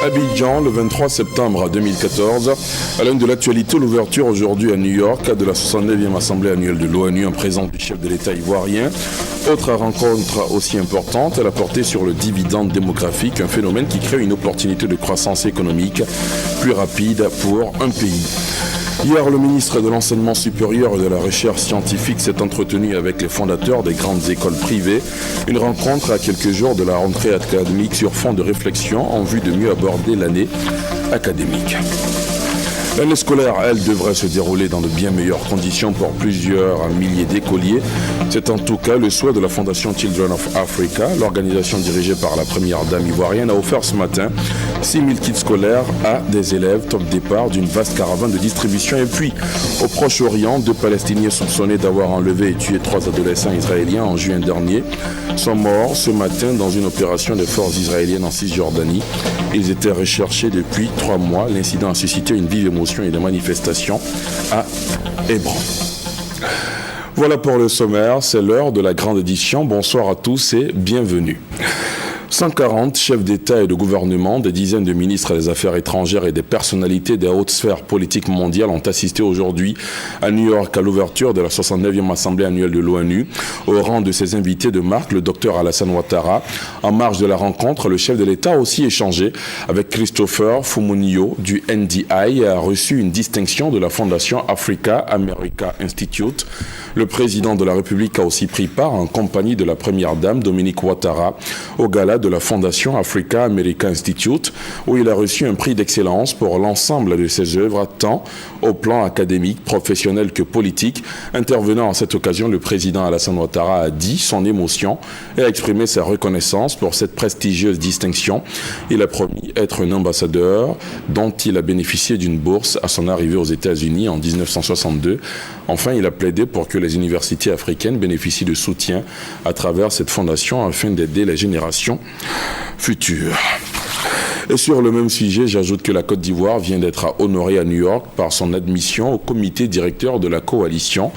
Abidjan, le 23 septembre 2014. À l'une de l'actualité, l'ouverture aujourd'hui à New York de la 69e Assemblée annuelle de l'ONU en présence du chef de l'État ivoirien. Autre rencontre aussi importante, elle a porté sur le dividende démographique, un phénomène qui crée une opportunité de croissance économique plus rapide pour un pays. Hier, le ministre de l'Enseignement supérieur et de la Recherche scientifique s'est entretenu avec les fondateurs des grandes écoles privées. Une rencontre à quelques jours de la rentrée académique sur fond de réflexion en vue de mieux aborder l'année académique. L'année scolaire, elle, devrait se dérouler dans de bien meilleures conditions pour plusieurs milliers d'écoliers. C'est en tout cas le souhait de la Fondation Children of Africa. L'organisation dirigée par la première dame ivoirienne a offert ce matin 6 000 kits scolaires à des élèves, top départ d'une vaste caravane de distribution. Et puis, au Proche-Orient, 2 Palestiniens soupçonnés d'avoir enlevé et tué 3 adolescents israéliens en juin dernier sont morts ce matin dans une opération des forces israéliennes en Cisjordanie. Ils étaient recherchés depuis 3 mois. L'incident a suscité une vive émotion et des manifestations à Hébron. Voilà pour le sommaire, c'est l'heure de la grande édition. Bonsoir à tous et bienvenue. 140 chefs d'État et de gouvernement, des dizaines de ministres des Affaires étrangères et des personnalités des hautes sphères politiques mondiales ont assisté aujourd'hui à New York à l'ouverture de la 69e Assemblée annuelle de l'ONU. Au rang de ses invités de marque, le docteur Alassane Ouattara. En marge de la rencontre, le chef de l'État a aussi échangé avec Christopher Fumunyo du NDI et a reçu une distinction de la Fondation Africa America Institute. Le président de la République a aussi pris part en compagnie de la première dame Dominique Ouattara au gala de la Fondation Africa America Institute où il a reçu un prix d'excellence pour l'ensemble de ses œuvres tant au plan académique, professionnel que politique. Intervenant à cette occasion, le président Alassane Ouattara a dit son émotion et a exprimé sa reconnaissance pour cette prestigieuse distinction. Il a promis être un ambassadeur dont il a bénéficié d'une bourse à son arrivée aux États-Unis en 1962. Enfin, il a plaidé pour que les universités africaines bénéficient de soutien à travers cette fondation afin d'aider les générations futures. Et sur le même sujet, j'ajoute que la Côte d'Ivoire vient d'être honorée à New York par son admission au comité directeur de la coalition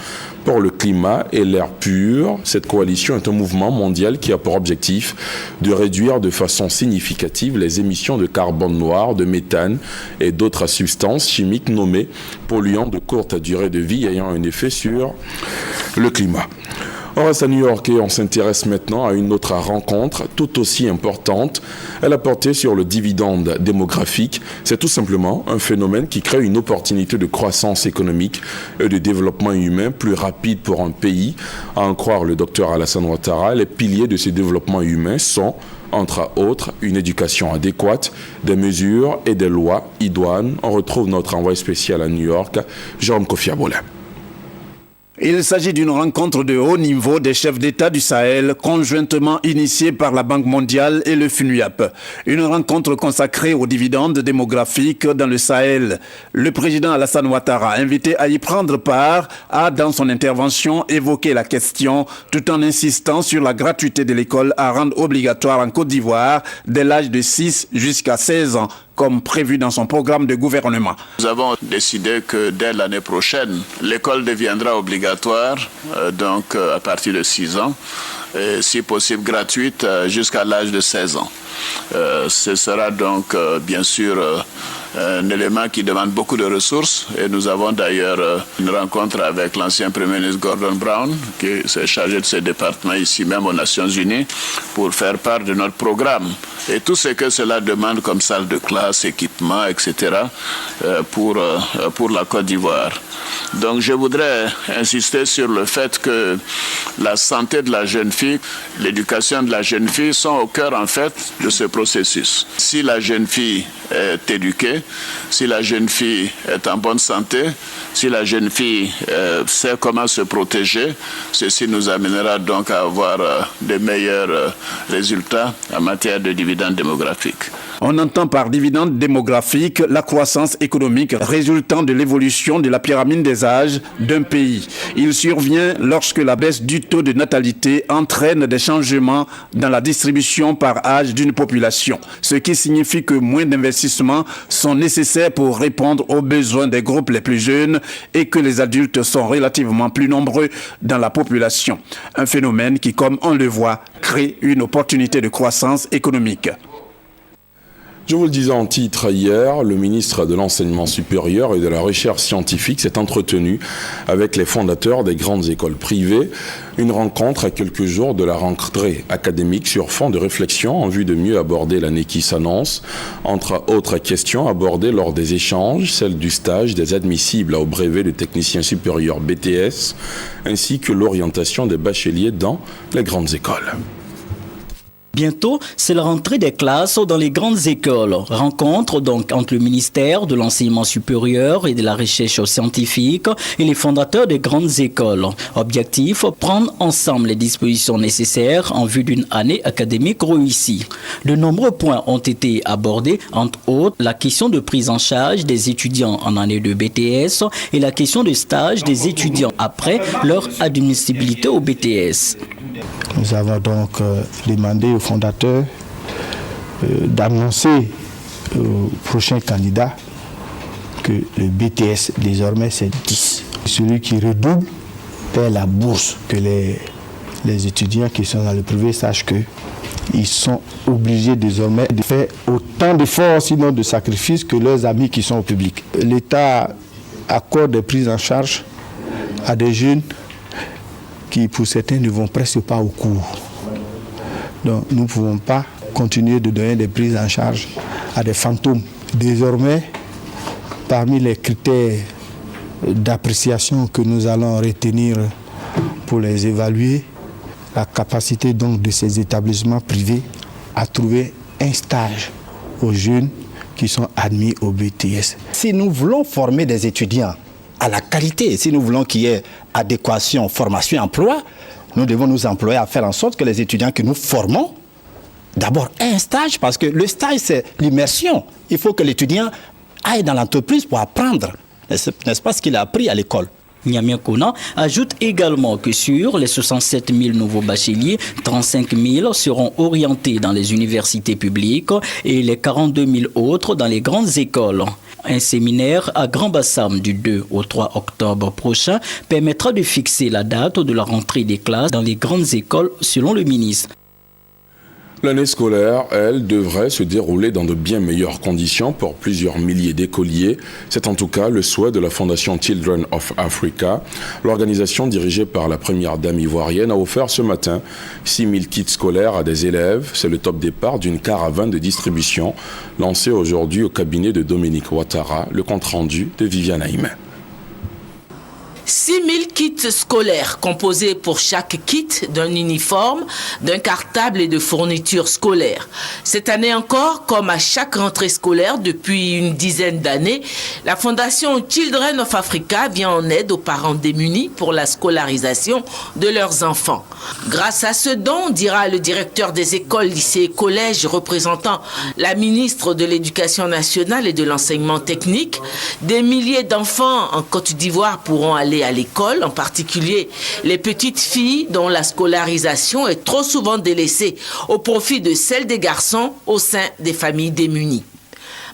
pour le climat et l'air pur. Cette coalition est un mouvement mondial qui a pour objectif de réduire de façon significative les émissions de carbone noir, de méthane et d'autres substances chimiques nommées polluants de courte durée de vie ayant un effet sur le climat. On reste à New York et on s'intéresse maintenant à une autre rencontre tout aussi importante. Elle a porté sur le dividende démographique. C'est tout simplement un phénomène qui crée une opportunité de croissance économique et de développement humain plus rapide pour un pays. À en croire le docteur Alassane Ouattara, les piliers de ce développement humain sont, entre autres, une éducation adéquate, des mesures et des lois idoines. On retrouve notre envoyé spécial à New York, Jérôme Kofi Abolin. Il s'agit d'une rencontre de haut niveau des chefs d'État du Sahel, conjointement initiée par la Banque mondiale et le FUNUAP. Une rencontre consacrée aux dividendes démographiques dans le Sahel. Le président Alassane Ouattara, invité à y prendre part, a dans son intervention évoqué la question tout en insistant sur la gratuité de l'école à rendre obligatoire en Côte d'Ivoire dès l'âge de 6 jusqu'à 16 ans. Comme prévu dans son programme de gouvernement. Nous avons décidé que dès l'année prochaine, l'école deviendra obligatoire, donc à partir de 6 ans, et si possible gratuite jusqu'à l'âge de 16 ans. Ce sera donc bien sûr un élément qui demande beaucoup de ressources et nous avons d'ailleurs une rencontre avec l'ancien Premier ministre Gordon Brown qui s'est chargé de ce département ici même aux Nations Unies pour faire part de notre programme et tout ce que cela demande comme salle de classe, équipement, etc. pour la Côte d'Ivoire. Donc je voudrais insister sur le fait que la santé de la jeune fille, l'éducation de la jeune fille sont au cœur en fait de ce processus. Si la jeune fille est éduquée, si la jeune fille est en bonne santé, si la jeune fille sait comment se protéger, ceci nous amènera donc à avoir de meilleurs résultats en matière de dividendes démographiques. On entend par dividende démographique la croissance économique résultant de l'évolution de la pyramide des âges d'un pays. Il survient lorsque la baisse du taux de natalité entraîne des changements dans la distribution par âge d'une population, ce qui signifie que moins d'investissements sont nécessaires pour répondre aux besoins des groupes les plus jeunes et que les adultes sont relativement plus nombreux dans la population. Un phénomène qui, comme on le voit, crée une opportunité de croissance économique. Je vous le disais en titre hier, le ministre de l'Enseignement supérieur et de la Recherche scientifique s'est entretenu avec les fondateurs des grandes écoles privées. Une rencontre à quelques jours de la rentrée académique sur fond de réflexion en vue de mieux aborder l'année qui s'annonce. Entre autres questions abordées lors des échanges, celle du stage des admissibles au brevet de technicien supérieur BTS, ainsi que l'orientation des bacheliers dans les grandes écoles. Bientôt, c'est la rentrée des classes dans les grandes écoles. Rencontre donc entre le ministère de l'Enseignement supérieur et de la Recherche scientifique et les fondateurs des grandes écoles. Objectif, prendre ensemble les dispositions nécessaires en vue d'une année académique réussie. De nombreux points ont été abordés, entre autres la question de prise en charge des étudiants en année de BTS et la question de stage des étudiants après leur admissibilité au BTS. Nous avons donc demandé aux fondateurs d'annoncer aux prochains candidats que le BTS désormais c'est 10. Celui qui redouble paie la bourse, que les étudiants qui sont dans le privé sachent qu'ils sont obligés désormais de faire autant d'efforts, sinon de sacrifices, que leurs amis qui sont au public. L'État accorde des prises en charge à des jeunes qui pour certains ne vont presque pas au cours. Donc nous ne pouvons pas continuer de donner des prises en charge à des fantômes. Désormais, parmi les critères d'appréciation que nous allons retenir pour les évaluer, la capacité donc de ces établissements privés à trouver un stage aux jeunes qui sont admis au BTS. Si nous voulons former des étudiants à la qualité, si nous voulons qu'il y ait adéquation, formation, emploi, nous devons nous employer à faire en sorte que les étudiants que nous formons, d'abord aient un stage, parce que le stage c'est l'immersion. Il faut que l'étudiant aille dans l'entreprise pour apprendre, n'est-ce pas ce qu'il a appris à l'école. Niamey Kona ajoute également que sur les 67 000 nouveaux bacheliers, 35 000 seront orientés dans les universités publiques et les 42 000 autres dans les grandes écoles. Un séminaire à Grand-Bassam du 2 au 3 octobre prochain permettra de fixer la date de la rentrée des classes dans les grandes écoles selon le ministre. L'année scolaire, elle, devrait se dérouler dans de bien meilleures conditions pour plusieurs milliers d'écoliers. C'est en tout cas le souhait de la Fondation Children of Africa. L'organisation dirigée par la première dame ivoirienne a offert ce matin 6 000 kits scolaires à des élèves. C'est le top départ d'une caravane de distribution lancée aujourd'hui au cabinet de Dominique Ouattara. Le compte-rendu de Viviane Aïmen. 6 000 kits scolaires composés pour chaque kit d'un uniforme, d'un cartable et de fournitures scolaires. Cette année encore, comme à chaque rentrée scolaire depuis une dizaine d'années, la Fondation Children of Africa vient en aide aux parents démunis pour la scolarisation de leurs enfants. Grâce à ce don, dira le directeur des écoles, lycées et collèges représentant la ministre de l'Éducation nationale et de l'enseignement technique, des milliers d'enfants en Côte d'Ivoire pourront aller à l'école, en particulier les petites filles dont la scolarisation est trop souvent délaissée au profit de celle des garçons au sein des familles démunies.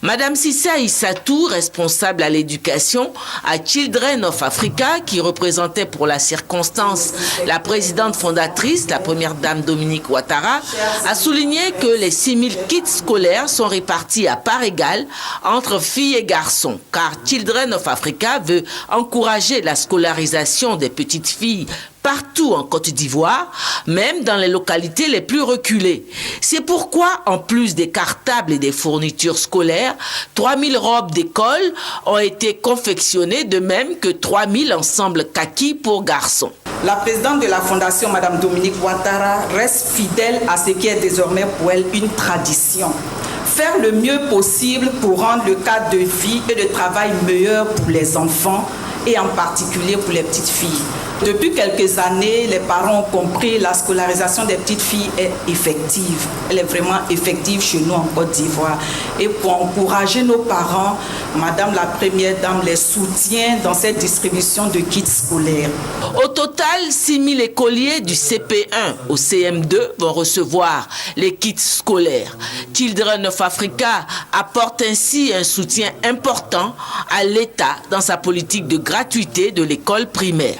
Madame Sissa Issatou, responsable à l'éducation à Children of Africa, qui représentait pour la circonstance la présidente fondatrice, la première dame Dominique Ouattara, a souligné que les 6 000 kits scolaires sont répartis à part égale entre filles et garçons, car Children of Africa veut encourager la scolarisation des petites filles partout en Côte d'Ivoire, même dans les localités les plus reculées. C'est pourquoi, en plus des cartables et des fournitures scolaires, 3 000 robes d'école ont été confectionnées, de même que 3 000 ensembles kaki pour garçons. La présidente de la Fondation, Mme Dominique Ouattara, reste fidèle à ce qui est désormais pour elle une tradition. Faire le mieux possible pour rendre le cadre de vie et de travail meilleur pour les enfants et en particulier pour les petites filles. Depuis quelques années, les parents ont compris que la scolarisation des petites filles est effective. Elle est vraiment effective chez nous en Côte d'Ivoire. Et pour encourager nos parents, Madame la Première Dame les soutient dans cette distribution de kits scolaires. Au total, 6 000 écoliers du CP1 au CM2 vont recevoir les kits scolaires. Children of Africa apporte ainsi un soutien important à l'État dans sa politique de gratuité de l'école primaire.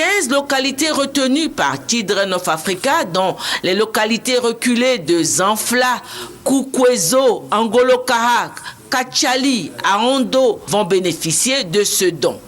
15 localités retenues par Children of Africa, dont les localités reculées de Zanfla, Kukwezo, Angolo-Kahak, Kachali, Aondo vont bénéficier de ce don.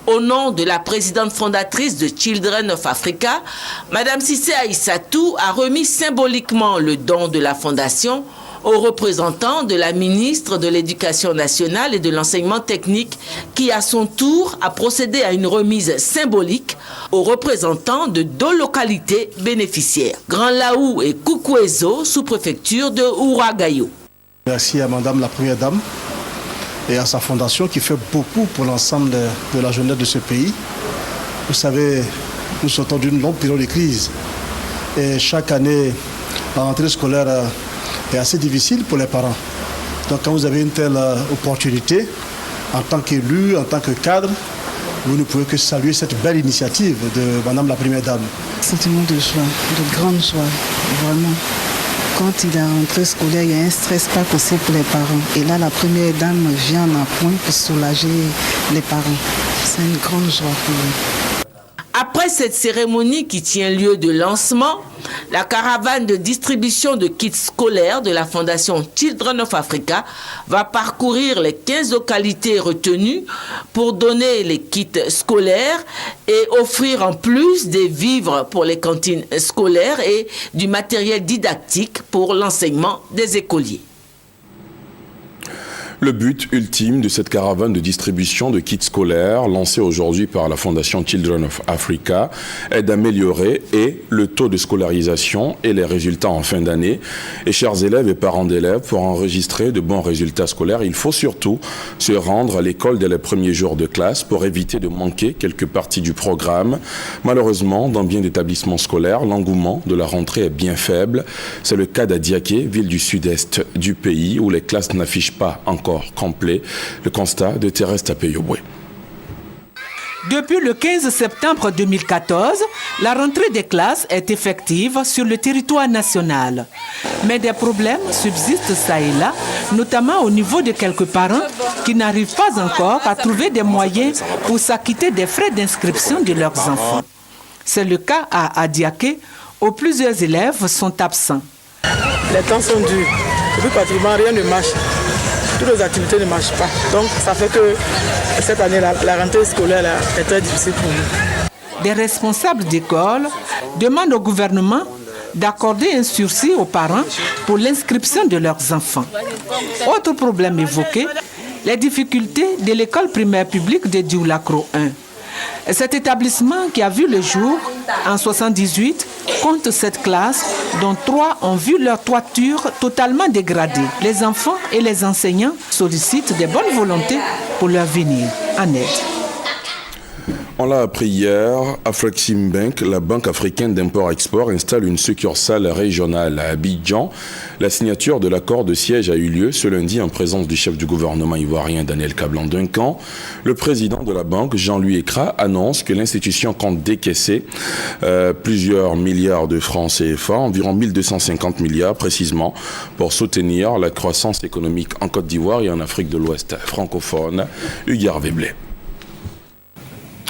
Au nom de la présidente fondatrice de Children of Africa, Mme Cissé Aïssatou a remis symboliquement le don de la fondation aux représentants de la ministre de l'Éducation nationale et de l'enseignement technique qui, à son tour, a procédé à une remise symbolique aux représentants de 2 localités bénéficiaires, Grand Laou et Kukwezo, sous-préfecture de Ouragayo. Merci à Madame la Première Dame et à sa fondation qui fait beaucoup pour l'ensemble de la jeunesse de ce pays. Vous savez, nous sortons d'une longue période de crise et chaque année, la rentrée scolaire est assez difficile pour les parents. Donc quand vous avez une telle opportunité, en tant qu'élu, en tant que cadre, vous ne pouvez que saluer cette belle initiative de Madame la Première Dame. Sentiment de joie, de grande joie, vraiment. Quand il est en rentrée scolaire, il y a un stress pas possible pour les parents. Et là, la Première Dame vient en appoint pour soulager les parents. C'est une grande joie pour eux. Après cette cérémonie qui tient lieu de lancement, la caravane de distribution de kits scolaires de la fondation Children of Africa va parcourir les 15 localités retenues pour donner les kits scolaires et offrir en plus des vivres pour les cantines scolaires et du matériel didactique pour l'enseignement des écoliers. Le but ultime de cette caravane de distribution de kits scolaires lancée aujourd'hui par la Fondation Children of Africa est d'améliorer le taux de scolarisation et les résultats en fin d'année. Et chers élèves et parents d'élèves, pour enregistrer de bons résultats scolaires, il faut surtout se rendre à l'école dès les premiers jours de classe pour éviter de manquer quelques parties du programme. Malheureusement, dans bien d'établissements scolaires, l'engouement de la rentrée est bien faible. C'est le cas d'Adiaké, ville du sud-est du pays, où les classes n'affichent pas encore complet. Le constat de Thérèse Tapeyoboué. Depuis le 15 septembre 2014, la rentrée des classes est effective sur le territoire national. Mais des problèmes subsistent ça et là, notamment au niveau de quelques parents qui n'arrivent pas encore à trouver des moyens pour s'acquitter des frais d'inscription de leurs enfants. C'est le cas à Adiaké, où plusieurs élèves sont absents. Les temps sont durs. Depuis pratiquement rien ne marche. Toutes les activités ne marchent pas. Donc ça fait que cette année, la rentrée scolaire est très difficile pour nous. Des responsables d'école demandent au gouvernement d'accorder un sursis aux parents pour l'inscription de leurs enfants. Autre problème évoqué, les difficultés de l'école primaire publique de Dioulakro 1. Cet établissement qui a vu le jour en 1978 compte 7 classes, dont 3 ont vu leur toiture totalement dégradée. Les enfants et les enseignants sollicitent des bonnes volontés pour leur venir en aide. On l'a appris hier, Afreximbank, la banque africaine d'import-export, installe une succursale régionale à Abidjan. La signature de l'accord de siège a eu lieu ce lundi en présence du chef du gouvernement ivoirien Daniel Kablan-Duncan. Le président de la banque, Jean-Louis Ekra, annonce que l'institution compte décaisser plusieurs milliards de francs CFA, environ 1250 milliards précisément, pour soutenir la croissance économique en Côte d'Ivoire et en Afrique de l'Ouest francophone. Hugues Veblé.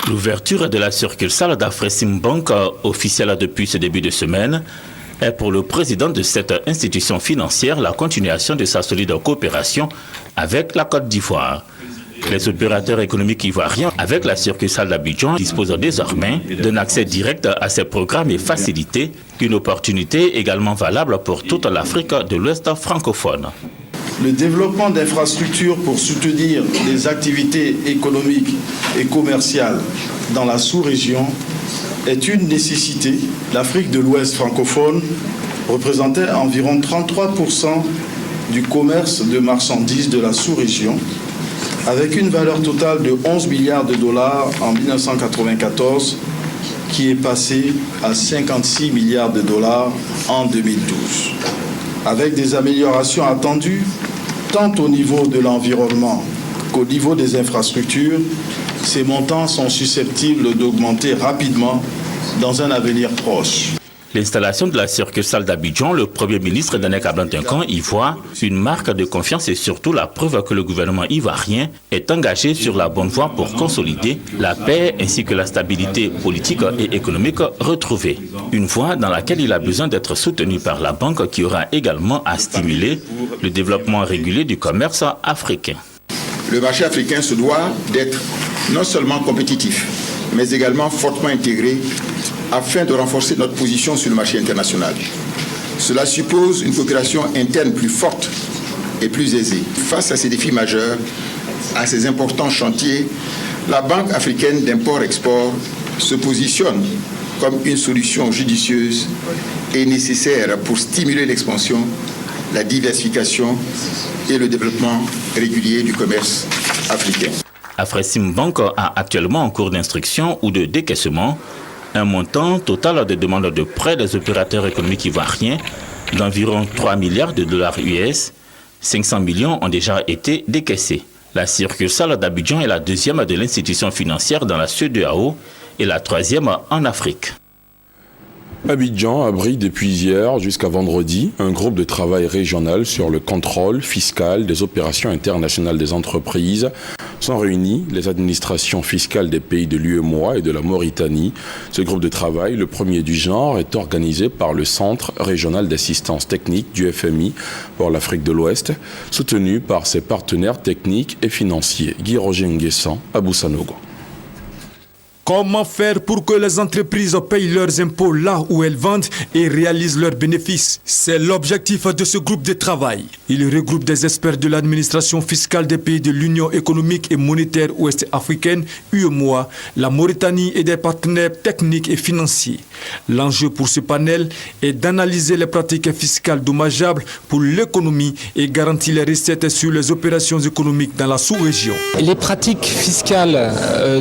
L'ouverture de la succursale d'Afreximbank, officielle depuis ce début de semaine, est pour le président de cette institution financière la continuation de sa solide coopération avec la Côte d'Ivoire. Les opérateurs économiques ivoiriens, avec la succursale d'Abidjan, disposent désormais d'un accès direct à ces programmes et facilités, une opportunité également valable pour toute l'Afrique de l'Ouest francophone. Le développement d'infrastructures pour soutenir les activités économiques et commerciales dans la sous-région est une nécessité. L'Afrique de l'Ouest francophone représentait environ 33% du commerce de marchandises de la sous-région, avec une valeur totale de 11 milliards de dollars en 1994, qui est passée à 56 milliards de dollars en 2012. Avec des améliorations attendues, tant au niveau de l'environnement qu'au niveau des infrastructures, ces montants sont susceptibles d'augmenter rapidement dans un avenir proche. L'installation de la succursale d'Abidjan, le Premier ministre Daniel Kablan-Duncan y voit une marque de confiance et surtout la preuve que le gouvernement ivoirien est engagé sur la bonne voie pour consolider la paix ainsi que la stabilité politique et économique retrouvée. Une voie dans laquelle il a besoin d'être soutenu par la banque qui aura également à stimuler le développement régulier du commerce africain. Le marché africain se doit d'être non seulement compétitif, mais également fortement intégré afin de renforcer notre position sur le marché international. Cela suppose une coopération interne plus forte et plus aisée. Face à ces défis majeurs, à ces importants chantiers, la Banque africaine d'import-export se positionne comme une solution judicieuse et nécessaire pour stimuler l'expansion, la diversification et le développement régulier du commerce africain. Afreximbank a actuellement en cours d'instruction ou de décaissement un montant total de demandes de prêts des opérateurs économiques ivoiriens d'environ 3 milliards de dollars US. 500 millions ont déjà été décaissés. La succursale d'Abidjan est la deuxième de l'institution financière dans la CEDEAO et la troisième en Afrique. Abidjan abrite depuis hier jusqu'à vendredi un groupe de travail régional sur le contrôle fiscal des opérations internationales des entreprises. Sont réunies les administrations fiscales des pays de l'UEMOA et de la Mauritanie. Ce groupe de travail, le premier du genre, est organisé par le Centre régional d'assistance technique du FMI pour l'Afrique de l'Ouest, soutenu par ses partenaires techniques et financiers. Guy Roger Nguessan, Abou Sanogo. Comment faire pour que les entreprises payent leurs impôts là où elles vendent et réalisent leurs bénéfices? C'est l'objectif de ce groupe de travail. Il regroupe des experts de l'administration fiscale des pays de l'Union économique et monétaire ouest-africaine, UEMOA, la Mauritanie et des partenaires techniques et financiers. L'enjeu pour ce panel est d'analyser les pratiques fiscales dommageables pour l'économie et garantir les recettes sur les opérations économiques dans la sous-région. Les pratiques fiscales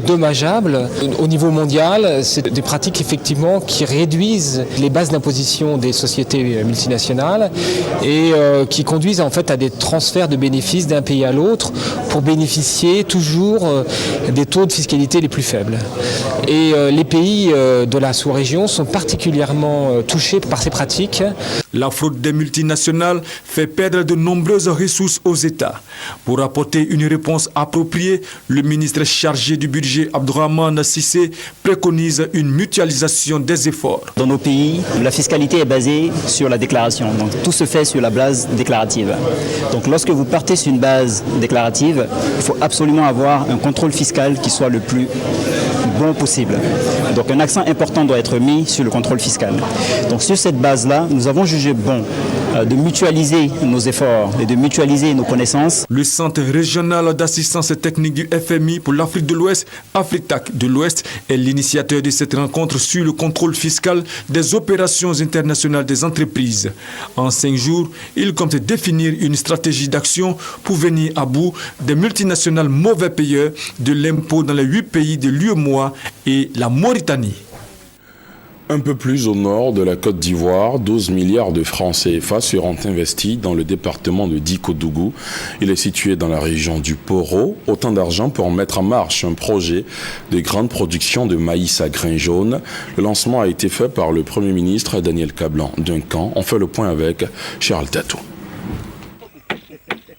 dommageables au niveau mondial, c'est des pratiques effectivement qui réduisent les bases d'imposition des sociétés multinationales et qui conduisent en fait à des transferts de bénéfices d'un pays à l'autre pour bénéficier toujours des taux de fiscalité les plus faibles. Et les pays de la sous-région sont particulièrement touchés par ces pratiques. La fraude des multinationales fait perdre de nombreuses ressources aux États. Pour apporter une réponse appropriée, le ministre chargé du budget Abdourahmane Cissé préconise une mutualisation des efforts. Dans nos pays, la fiscalité est basée sur la déclaration. Donc tout se fait sur la base déclarative. Donc lorsque vous partez sur une base déclarative, il faut absolument avoir un contrôle fiscal qui soit le plus bon possible. Donc un accent important doit être mis sur le contrôle fiscal. Donc sur cette base-là, nous avons jugé bon de mutualiser nos efforts et de mutualiser nos connaissances. Le Centre régional d'assistance technique du FMI pour l'Afrique de l'Ouest, Afritac de l'Ouest, est l'initiateur de cette rencontre sur le contrôle fiscal des opérations internationales des entreprises. En 5 jours, il compte définir une stratégie d'action pour venir à bout des multinationales mauvais payeurs de l'impôt dans les 8 pays de l'UEMOA et la Mauritanie. Un peu plus au nord de la Côte d'Ivoire, 12 milliards de francs CFA seront investis dans le département de Dikodougou. Il est situé dans la région du Poro. Autant d'argent pour mettre en marche un projet de grande production de maïs à grains jaunes. Le lancement a été fait par le Premier ministre Daniel Kablan-Duncan. On fait le point avec Charles Tatou.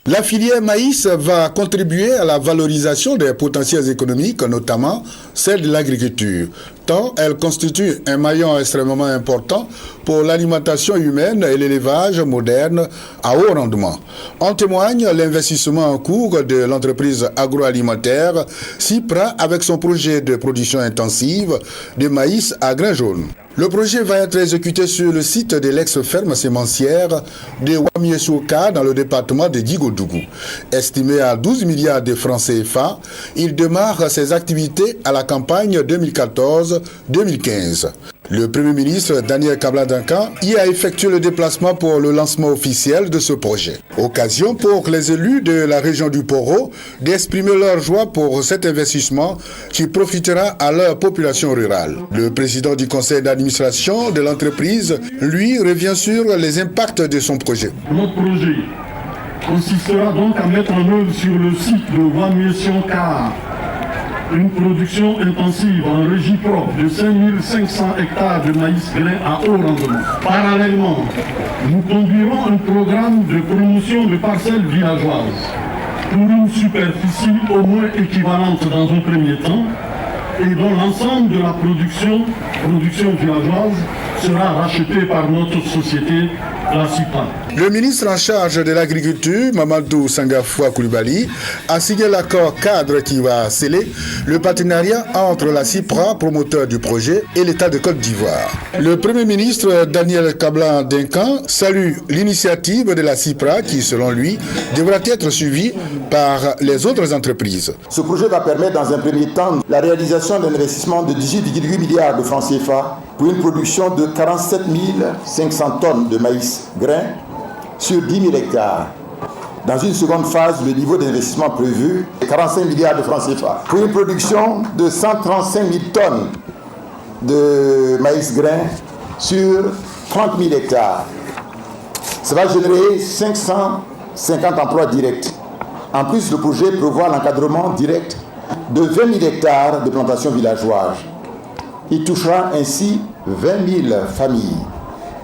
La filière maïs va contribuer à la valorisation des potentiels économiques, notamment celle de l'agriculture, tant elle constitue un maillon extrêmement important pour l'alimentation humaine et l'élevage moderne à haut rendement. En témoigne l'investissement en cours de l'entreprise agroalimentaire CIPRA avec son projet de production intensive de maïs à grains jaunes. Le projet va être exécuté sur le site de l'ex-ferme sémencière de Wamiesoka dans le département de Dikodougou. Estimé à 12 milliards de francs CFA, il démarre ses activités à la campagne 2014-2015. Le Premier ministre Daniel Kablan-Duncan y a effectué le déplacement pour le lancement officiel de ce projet. Occasion pour les élus de la région du Poro d'exprimer leur joie pour cet investissement qui profitera à leur population rurale. Le président du conseil d'administration de l'entreprise, lui, revient sur les impacts de son projet. Notre projet consistera donc à mettre en œuvre sur le site de Wamiesoka une production intensive en régie propre de 5500 hectares de maïs grain à haut rendement. Parallèlement, nous conduirons un programme de promotion de parcelles villageoises pour une superficie au moins équivalente dans un premier temps et dont l'ensemble de la production villageoise sera racheté par notre société, la CIPRA. Le ministre en charge de l'agriculture, Mamadou Sangafoua Koulibaly, a signé l'accord cadre qui va sceller le partenariat entre la CIPRA, promoteur du projet, et l'État de Côte d'Ivoire. Le Premier ministre Daniel Kablan-Dinkan salue l'initiative de la CIPRA qui, selon lui, devra être suivie par les autres entreprises. Ce projet va permettre dans un premier temps la réalisation d'un investissement de 18,8 milliards de francs CFA pour une production de 47 500 tonnes de maïs grain sur 10 000 hectares. Dans une seconde phase, le niveau d'investissement prévu est 45 milliards de francs CFA pour une production de 135 000 tonnes de maïs grain sur 30 000 hectares. Ça va générer 550 emplois directs. En plus, le projet prévoit l'encadrement direct de 20 000 hectares de plantations villageoises. Il touchera ainsi 20 000 familles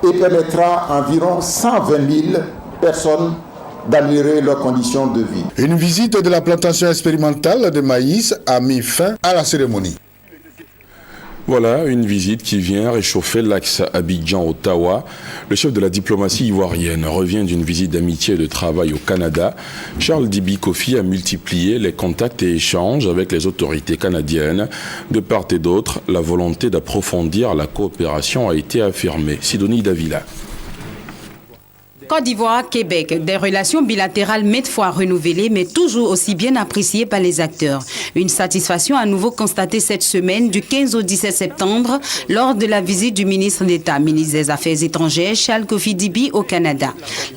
et permettra à environ 120 000 personnes d'améliorer leurs conditions de vie. Une visite de la plantation expérimentale de maïs a mis fin à la cérémonie. Voilà une visite qui vient réchauffer l'axe Abidjan-Ottawa. Le chef de la diplomatie ivoirienne revient d'une visite d'amitié et de travail au Canada. Charles Dibi Kofi a multiplié les contacts et échanges avec les autorités canadiennes. De part et d'autre, la volonté d'approfondir la coopération a été affirmée. Sidonie Davila. Côte d'Ivoire, Québec, des relations bilatérales maintes fois renouvelées, mais toujours aussi bien appréciées par les acteurs. Une satisfaction à nouveau constatée cette semaine du 15 au 17 septembre lors de la visite du ministre d'État, ministre des Affaires étrangères, Charles Kofi Dibi au Canada.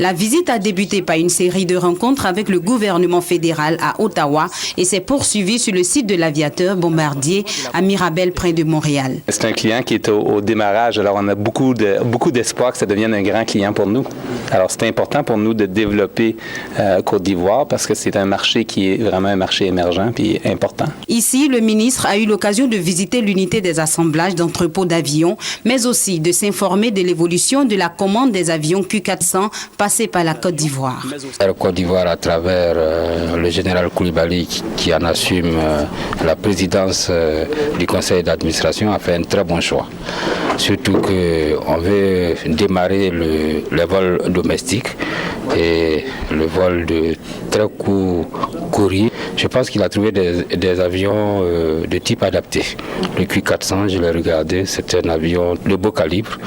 La visite a débuté par une série de rencontres avec le gouvernement fédéral à Ottawa et s'est poursuivie sur le site de l'aviateur Bombardier à Mirabel près de Montréal. C'est un client qui est au démarrage, alors on a beaucoup d'espoir que ça devienne un grand client pour nous. Alors c'est important pour nous de développer Côte d'Ivoire parce que c'est un marché qui est vraiment un marché émergent et important. Ici, le ministre a eu l'occasion de visiter l'unité des assemblages d'entrepôts d'avions, mais aussi de s'informer de l'évolution de la commande des avions Q400 passés par la Côte d'Ivoire. La Côte d'Ivoire, à travers le général Koulibaly qui en assume la présidence du conseil d'administration, a fait un très bon choix. Surtout qu'on veut démarrer le vol domestique et le vol de très court courrier. Je pense qu'il a trouvé des avions de type adapté. Le Q400, je l'ai regardé, c'est un avion de beau calibre,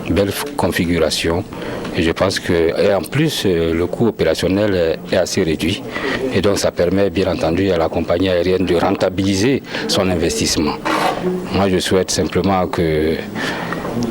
belle configuration. Et je pense que, et en plus, le coût opérationnel est assez réduit. Et donc, ça permet, bien entendu, à la compagnie aérienne de rentabiliser son investissement. Moi, je souhaite simplement que,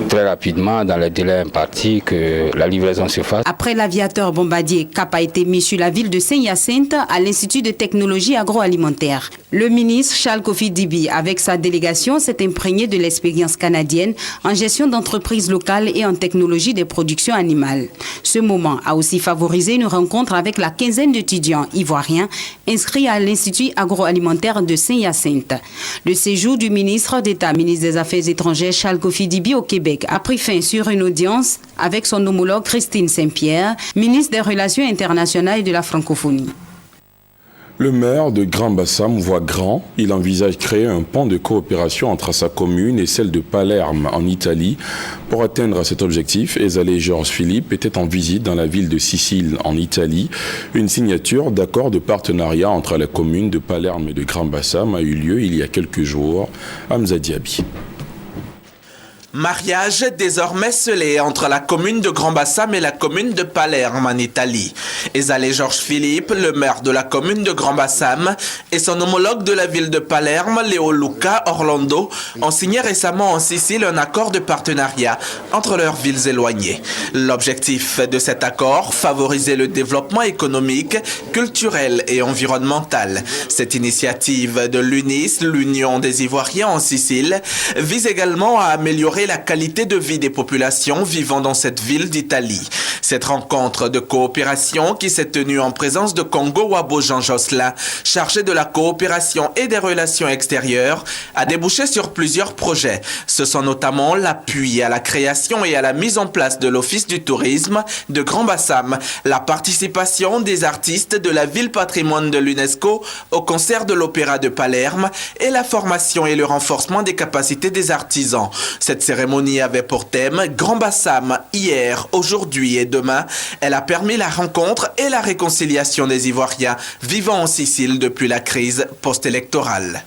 très rapidement, dans les délais impartis, que la livraison se fasse. Après l'aviateur Bombardier, cap a été mis sur la ville de Saint-Hyacinthe à l'Institut de technologie agroalimentaire. Le ministre Charles Kofi Dibi, avec sa délégation, s'est imprégné de l'expérience canadienne en gestion d'entreprises locales et en technologie des productions animales. Ce moment a aussi favorisé une rencontre avec la quinzaine d'étudiants ivoiriens inscrits à l'Institut agroalimentaire de Saint-Hyacinthe. Le séjour du ministre d'État, ministre des Affaires étrangères Charles Kofi Dibi au Québec a pris fin sur une audience avec son homologue Christine Saint-Pierre, ministre des Relations internationales et de la francophonie. Le maire de Grand-Bassam voit grand. Il envisage créer un pont de coopération entre sa commune et celle de Palerme en Italie. Pour atteindre cet objectif, Ezalé Georges Philippe était en visite dans la ville de Sicile en Italie. Une signature d'accord de partenariat entre la commune de Palerme et de Grand-Bassam a eu lieu il y a quelques jours. Hamza Diaby. Mariage désormais scellé entre la commune de Grand-Bassam et la commune de Palerme en Italie. Ezalé Georges Philippe, le maire de la commune de Grand-Bassam, et son homologue de la ville de Palerme, Léo Luca Orlando, ont signé récemment en Sicile un accord de partenariat entre leurs villes éloignées. L'objectif de cet accord, favoriser le développement économique, culturel et environnemental. Cette initiative de l'UNIS, l'Union des Ivoiriens en Sicile, vise également à améliorer et la qualité de vie des populations vivant dans cette ville d'Italie. Cette rencontre de coopération qui s'est tenue en présence de Congo Wabo Jean Josselin, chargé de la coopération et des relations extérieures, a débouché sur plusieurs projets. Ce sont notamment l'appui à la création et à la mise en place de l'Office du tourisme de Grand Bassam, la participation des artistes de la ville patrimoine de l'UNESCO au concert de l'Opéra de Palerme et la formation et le renforcement des capacités des artisans. Cette cérémonie avait pour thème Grand Bassam hier, aujourd'hui et demain. Elle a permis la rencontre et la réconciliation des Ivoiriens vivant en Sicile depuis la crise post-électorale.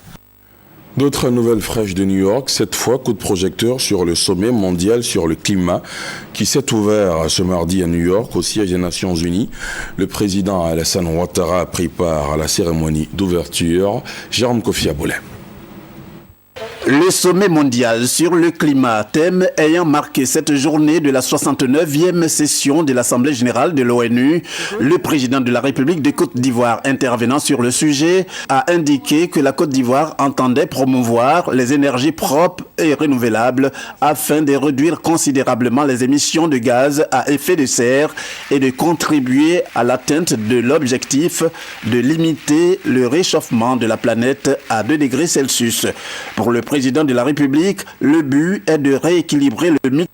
D'autres nouvelles fraîches de New York, cette fois coup de projecteur sur le sommet mondial sur le climat qui s'est ouvert ce mardi à New York au siège des Nations Unies. Le président Alassane Ouattara a pris part à la cérémonie d'ouverture. Jérôme Kofi Aboulé. Le sommet mondial sur le climat, thème ayant marqué cette journée de la 69e session de l'Assemblée générale de l'ONU, le président de la République de Côte d'Ivoire intervenant sur le sujet a indiqué que la Côte d'Ivoire entendait promouvoir les énergies propres et renouvelables afin de réduire considérablement les émissions de gaz à effet de serre et de contribuer à l'atteinte de l'objectif de limiter le réchauffement de la planète à 2 degrés Celsius. Pour le président de la République, le but est de rééquilibrer le mix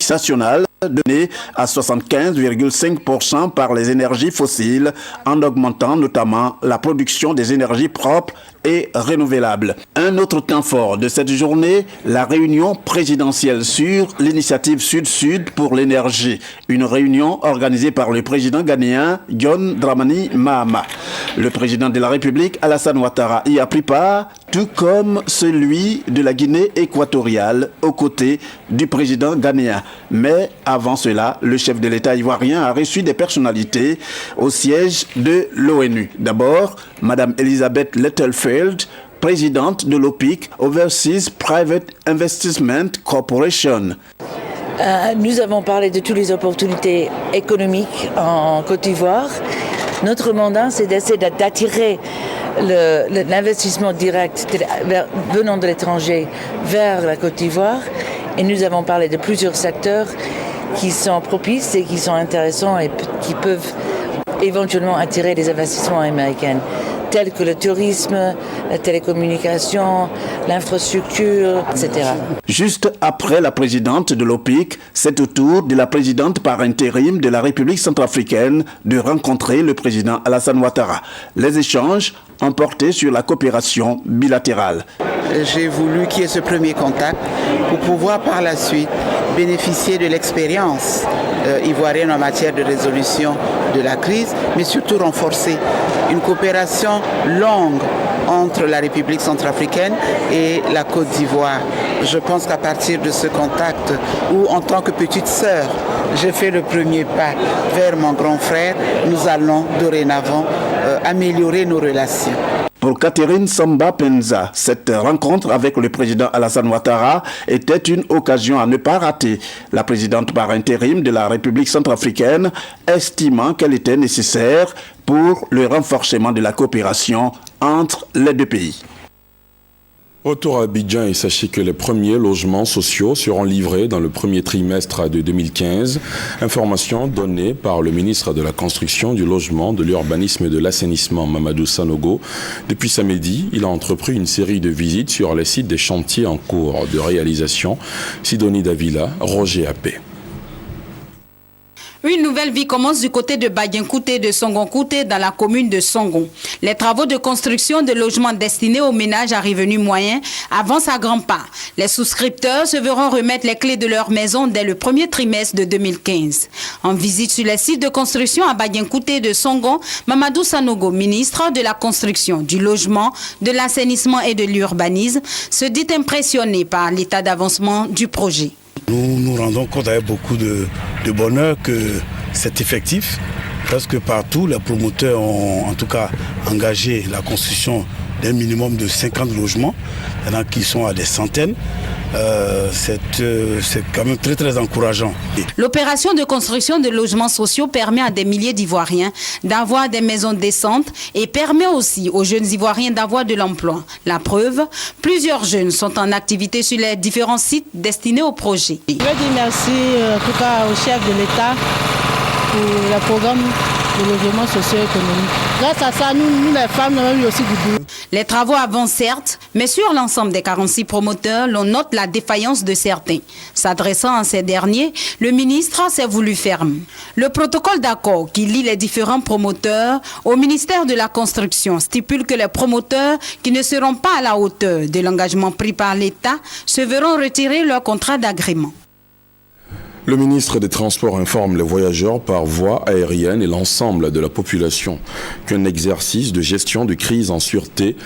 national donné à 75,5% par les énergies fossiles en augmentant notamment la production des énergies propres et renouvelables. Un autre temps fort de cette journée, la réunion présidentielle sur l'initiative Sud-Sud pour l'énergie, une réunion organisée par le président ghanéen John Dramani Mahama. Le président de la République, Alassane Ouattara, y a pris part, tout comme celui de la Guinée équatoriale aux côtés du président ghanéen. Mais avant cela, le chef de l'État ivoirien a reçu des personnalités au siège de l'ONU. D'abord, Madame Elizabeth Littlefield, présidente de l'OPIC, Overseas Private Investment Corporation. Nous avons parlé de toutes les opportunités économiques en Côte d'Ivoire. Notre mandat, c'est d'essayer d'attirer l'investissement direct venant de l'étranger vers la Côte d'Ivoire. Et nous avons parlé de plusieurs secteurs qui sont propices et qui sont intéressants et qui peuvent éventuellement attirer des investissements américains, tels que le tourisme, la télécommunication, l'infrastructure, etc. Juste après la présidente de l'OPIC, c'est au tour de la présidente par intérim de la République centrafricaine de rencontrer le président Alassane Ouattara. Les échanges ont porté sur la coopération bilatérale. J'ai voulu qu'il y ait ce premier contact pour pouvoir par la suite bénéficier de l'expérience ivoirienne en matière de résolution de la crise, mais surtout renforcer une coopération longue entre la République centrafricaine et la Côte d'Ivoire. Je pense qu'à partir de ce contact, où en tant que petite sœur, j'ai fait le premier pas vers mon grand frère, nous allons dorénavant améliorer nos relations. Pour Catherine Samba Penza, cette rencontre avec le président Alassane Ouattara était une occasion à ne pas rater. La présidente par intérim de la République centrafricaine estimant qu'elle était nécessaire pour le renforcement de la coopération entre les deux pays. Autour à Abidjan, et sachez que les premiers logements sociaux seront livrés dans le premier trimestre de 2015. Information donnée par le ministre de la Construction, du Logement, de l'Urbanisme et de l'Assainissement, Mamadou Sanogo. Depuis samedi, il a entrepris une série de visites sur les sites des chantiers en cours de réalisation. Sidonie Davila, Roger Appé. Une nouvelle vie commence du côté de Badiankouté de Songon-Kouté dans la commune de Songon. Les travaux de construction de logements destinés aux ménages à revenus moyens avancent à grands pas. Les souscripteurs se verront remettre les clés de leur maison dès le premier trimestre de 2015. En visite sur les sites de construction à Badiankouté de Songon, Mamadou Sanogo, ministre de la Construction, du Logement, de l'Assainissement et de l'Urbanisme, se dit impressionné par l'état d'avancement du projet. Nous nous rendons compte avec beaucoup de bonheur que cet effectif Presque partout, les promoteurs ont en tout cas engagé la construction d'un minimum de 50 logements, qui sont à des centaines. C'est quand même très encourageant. L'opération de construction de logements sociaux permet à des milliers d'Ivoiriens d'avoir des maisons décentes et permet aussi aux jeunes Ivoiriens d'avoir de l'emploi. La preuve, plusieurs jeunes sont en activité sur les différents sites destinés au projet. Je veux dire merci en tout cas au chef de l'État pour le programme de logement socio-économique. Grâce à ça, nous les femmes, nous avons eu aussi du boulot. Les travaux avancent certes, mais sur l'ensemble des 46 promoteurs, l'on note la défaillance de certains. S'adressant à ces derniers, le ministre s'est voulu ferme. Le protocole d'accord qui lie les différents promoteurs au ministère de la Construction stipule que les promoteurs qui ne seront pas à la hauteur de l'engagement pris par l'État se verront retirer leur contrat d'agrément. Le ministre des Transports informe les voyageurs par voie aérienne et l'ensemble de la population qu'un exercice de gestion de crise en sûreté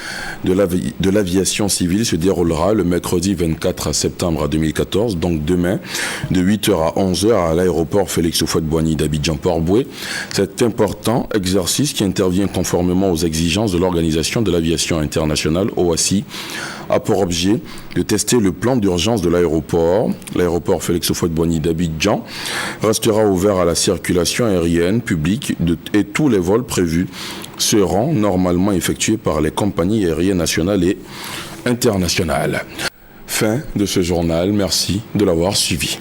de l'aviation civile se déroulera le mercredi 24 septembre 2014, donc demain, de 8h à 11h à l'aéroport Félix Houphouët-Boigny d'Abidjan-Port-Boué. Cet important exercice qui intervient conformément aux exigences de l'Organisation de l'aviation internationale, OACI, a pour objet de tester le plan d'urgence de l'aéroport. L'aéroport Félix Houphouët-Boigny d'Abidjan restera ouvert à la circulation aérienne publique et tous les vols prévus seront normalement effectués par les compagnies aériennes nationales et internationales. Fin de ce journal, merci de l'avoir suivi.